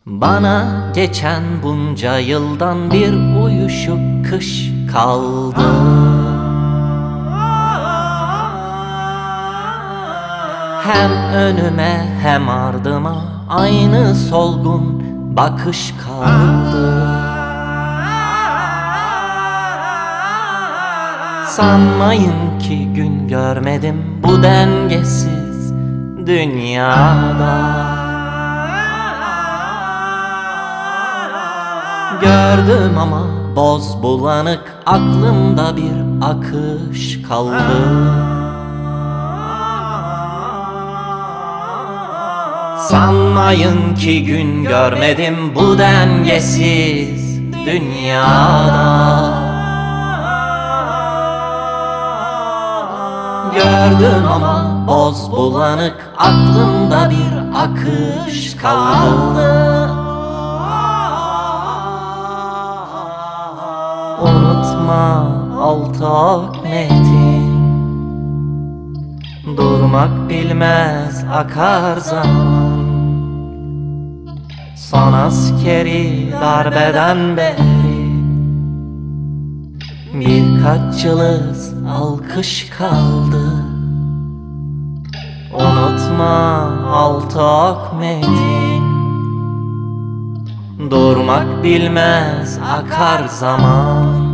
Bana geçen bunca yıldan bir uyuşuk kış kaldı. Hem önüme hem ardıma aynı solgun bakış kaldı. Sanmayın ki gün görmedim bu dengesiz dünyada. Gördüm ama boz bulanık aklımda bir akış kaldı. Sanmayın ki gün görmedim bu dengesiz dünyada. Gördüm ama boz bulanık aklımda bir akış kaldı. Unutma altı ok metin, durmak bilmez akar zaman. Son askeri darbeden beri birkaç cılız alkış kaldı. Unutma altı ok metin, durmak bilmez akar zaman.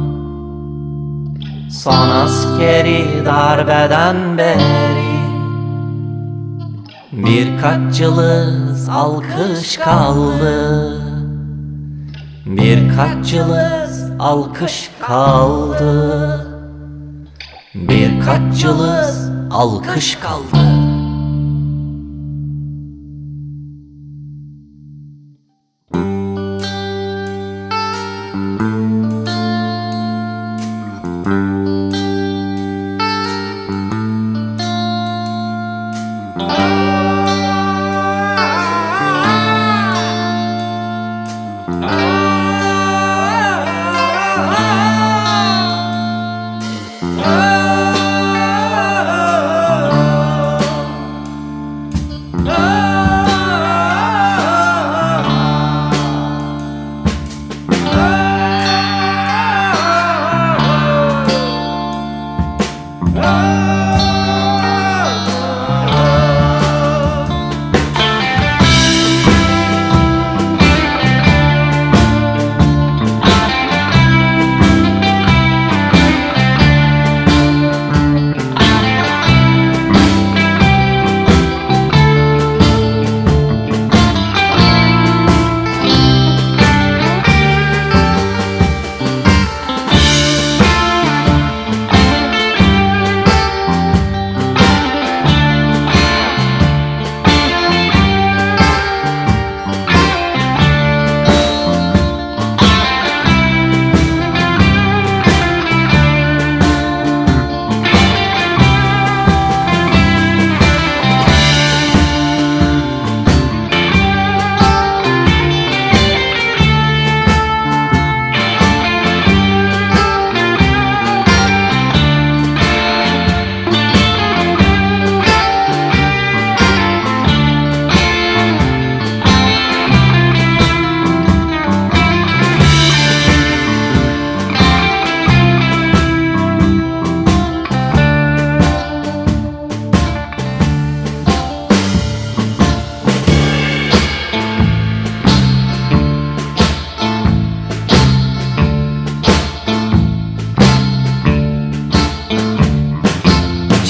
Son askeri darbeden beri birkaç cılız alkış kaldı. Birkaç cılız alkış kaldı. Birkaç cılız alkış kaldı.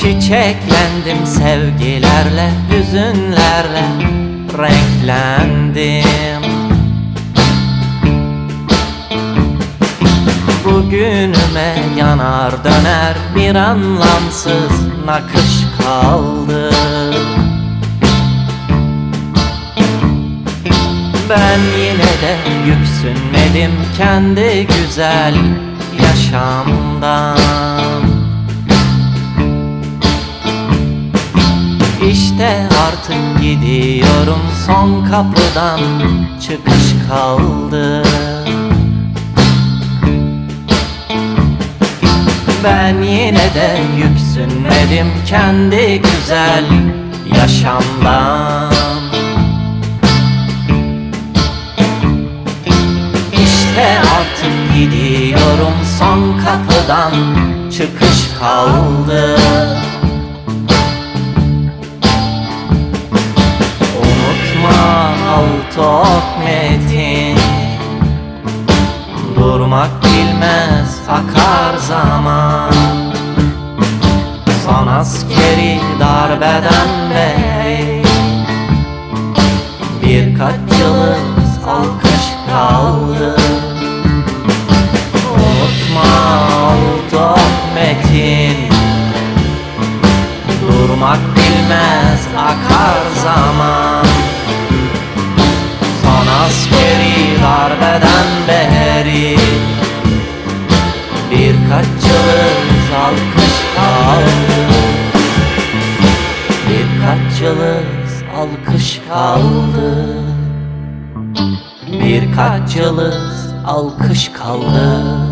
Çiçeklendim sevgilerle, hüzünlerle renklendim. Bugünüme yanar döner bir anlamsız nakış kaldı. Ben yine de yüksünmedim kendi güzel yaşamdan. İşte artık gidiyorum, son kapıdan çıkış kaldı. Ben yine de yüksünmedim kendi güzel yaşamdan. gidiyorum, son kapıdan çıkış kaldı. Unutma Altok Metin, durmak bilmez akar zaman. Son askeri darbeden beri birkaç yılız alkış kaldı. Unutma Altok Metin, durmak bilmez akar zaman. Son askeri darbeden beri birkaç yılız alkış kaldı. Birkaç yılız alkış kaldı. Birkaç yılız alkış kaldı.